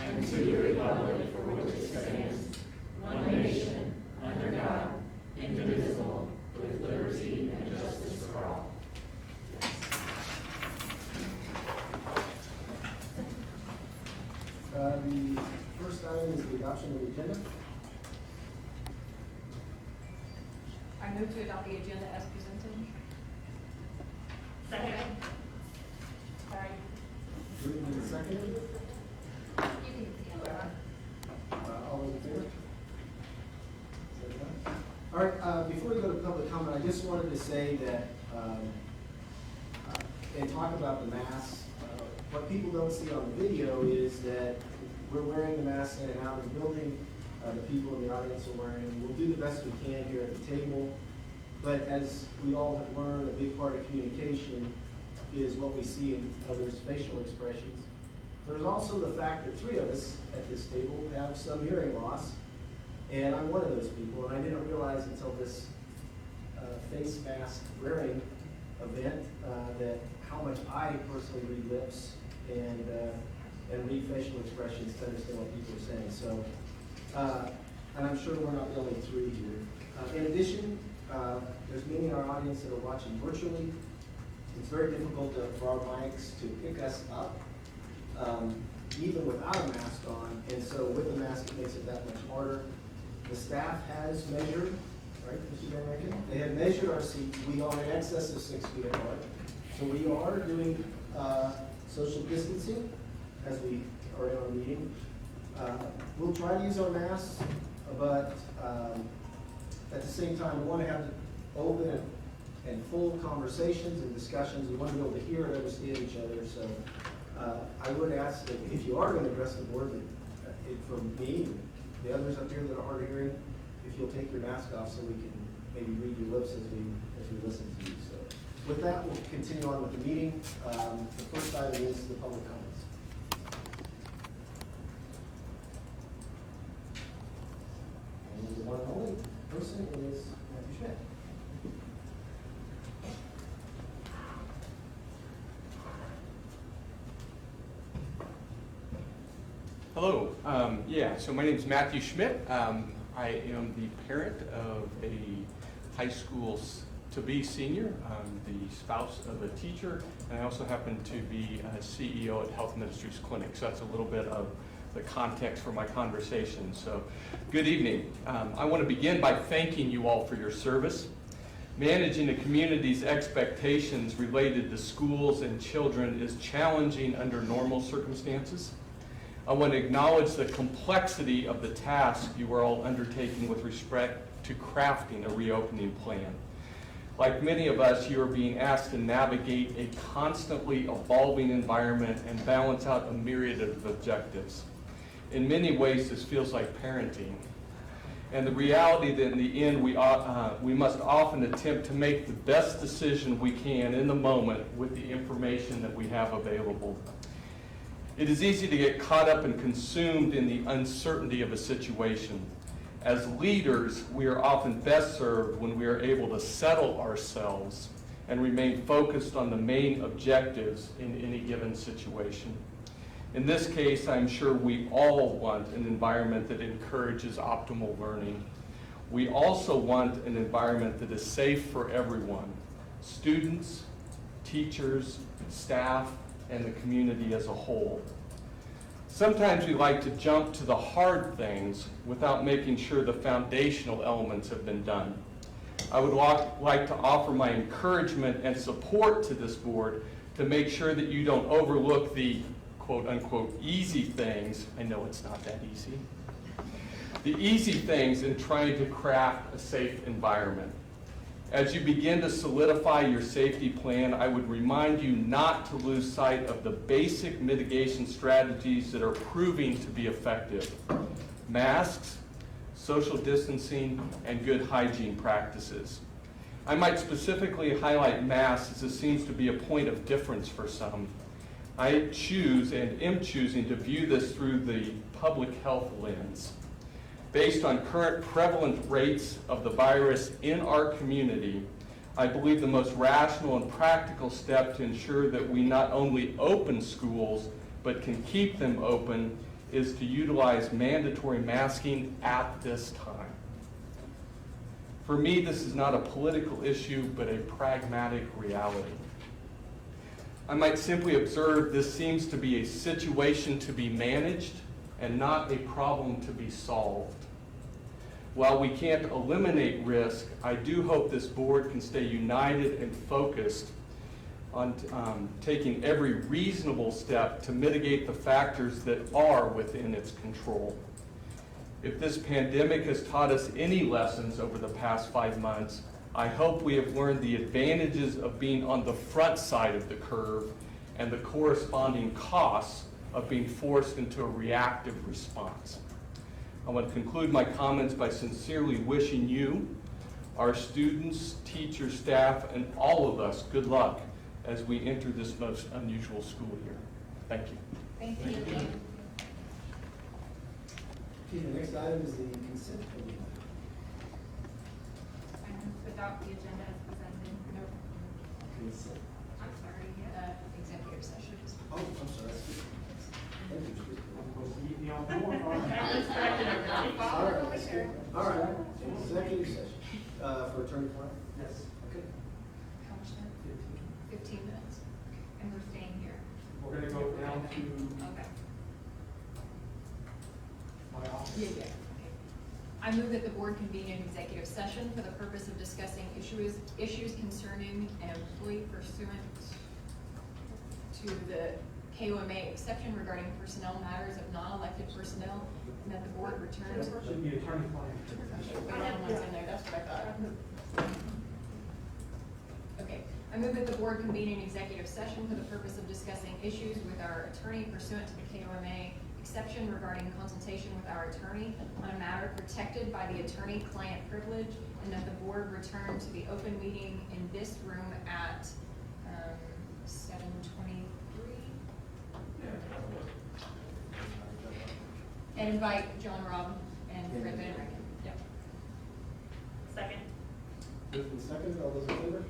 and to the republic for which it stands, one nation, under God, indivisible, with liberty and justice for all. The first item is the adoption of the agenda. I move to adopt the agenda as presented. Second. Sorry. Moving in second. All those in favor? All right, before we go to public comment, I just wanted to say that, and talk about the masks. What people don't see on the video is that we're wearing the masks in and out of the building. The people in the audience are wearing. We'll do the best we can here at the table. But as we all have learned, a big part of communication is what we see in others' facial expressions. There's also the fact that 3 of us at this table have some hearing loss, and I'm one of those people, and I didn't realize until this face mask wearing event that how much I personally read lips and read facial expressions to understand what people are saying. So, and I'm sure we're not the only 3 here. In addition, there's many in our audience that are watching virtually. It's very difficult for our mics to pick us up, even without a mask on, and so with the mask it makes it that much harder. The staff has measured, right, Mr. Van Rankin? They have measured our seats. We are in excess of 6 feet apart. So we are doing social distancing as we are in our meeting. We'll try to use our masks, but at the same time, we want to have open and full conversations and discussions. We want to be able to hear and understand each other. So I would ask that if you are going to address the board, from me, the others up here that are hard of hearing, if you'll take your mask off so we can maybe read your lips as we listen to you. So with that, we'll continue on with the meeting. The first item is the public comments. And the one and only person is Matthew Schmidt. Hello. So my name is Matthew Schmidt. I am the parent of a high school to-be senior. I'm the spouse of a teacher, and I also happen to be a CEO at Health Ministries Clinic. So that's a little bit of the context for my conversation. So good evening. I want to begin by thanking you all for your service. Managing the community's expectations related to schools and children is challenging under normal circumstances. I want to acknowledge the complexity of the task you are all undertaking with respect to crafting a reopening plan. Like many of us, you are being asked to navigate a constantly evolving environment and balance out a myriad of objectives. In many ways, this feels like parenting. And the reality that in the end, we must often attempt to make the best decision we can in the moment with the information that we have available. It is easy to get caught up and consumed in the uncertainty of a situation. As leaders, we are often best served when we are able to settle ourselves and remain focused on the main objectives in any given situation. In this case, I'm sure we all want an environment that encourages optimal learning. We also want an environment that is safe for everyone, students, teachers, staff, and the community as a whole. Sometimes we like to jump to the hard things without making sure the foundational elements have been done. I would like to offer my encouragement and support to this board to make sure that you don't overlook the quote-unquote easy things. I know it's not that easy. The easy things in trying to craft a safe environment. As you begin to solidify your safety plan, I would remind you not to lose sight of the basic mitigation strategies that are proving to be effective. Masks, social distancing, and good hygiene practices. I might specifically highlight masks as it seems to be a point of difference for some. I choose and am choosing to view this through the public health lens. Based on current prevalent rates of the virus in our community, I believe the most rational and practical step to ensure that we not only open schools, but can keep them open is to utilize mandatory masking at this time. For me, this is not a political issue, but a pragmatic reality. I might simply observe this seems to be a situation to be managed and not a problem to be solved. While we can't eliminate risk, I do hope this board can stay united and focused on taking every reasonable step to mitigate the factors that are within its control. If this pandemic has taught us any lessons over the past 5 months, I hope we have learned the advantages of being on the front side of the curve and the corresponding costs of being forced into a reactive response. I want to conclude my comments by sincerely wishing you, our students, teachers, staff, and all of us good luck as we enter this most unusual school year. Thank you. Thank you. Okay, the next item is the consent agenda. I move to adopt the agenda as presented. Nope. Consent. I'm sorry, executive session. Oh, I'm sorry. That's good. Thank you. All right, executive session, for attorney-client? Yes, Okay. How much time? 15 minutes. And we're staying here. we're gonna go down to Okay. my office. Yeah. Okay. I move that the board convene an executive session for the purpose of discussing issues concerning an employee pursuant to the KOMA exception regarding personnel matters of non-elected personnel, and that the board returns. Should be attorney-client. What's in there, that's what I thought. Okay, I move that the board convene an executive session for the purpose of discussing issues with our attorney pursuant to the KOMA exception regarding consultation with our attorney on a matter protected by the attorney-client privilege, and that the board return to the open meeting in this room at 7:23. And invite John, Rob, and Fred Van Recken. Yep. Second. Moved and seconded, all those in favor?